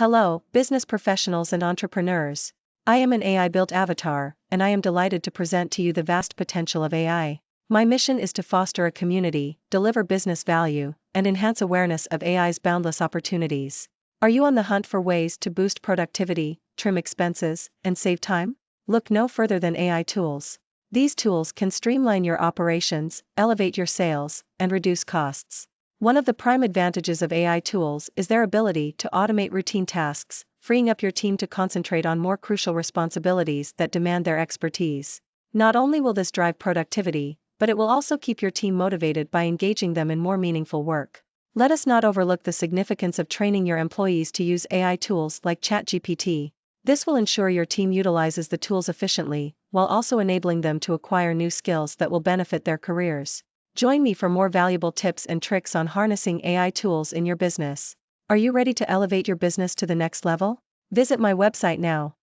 Hello, business professionals and entrepreneurs. I am an AI-built avatar, and I am delighted to present to you the vast potential of AI. My mission is to foster a community, deliver business value, and enhance awareness of AI's boundless opportunities. Are you on the hunt for ways to boost productivity, trim expenses, and save time? Look no further than AI tools. These tools can streamline your operations, elevate your sales, and reduce costs. One of the prime advantages of AI tools is their ability to automate routine tasks, freeing up your team to concentrate on more crucial responsibilities that demand their expertise. Not only will this drive productivity, but it will also keep your team motivated by engaging them in more meaningful work. Let us not overlook the significance of training your employees to use AI tools like ChatGPT. This will ensure your team utilizes the tools efficiently, while also enabling them to acquire new skills that will benefit their careers. Join me for more valuable tips and tricks on harnessing AI tools in your business. Are you ready to elevate your business to the next level? Visit my website now.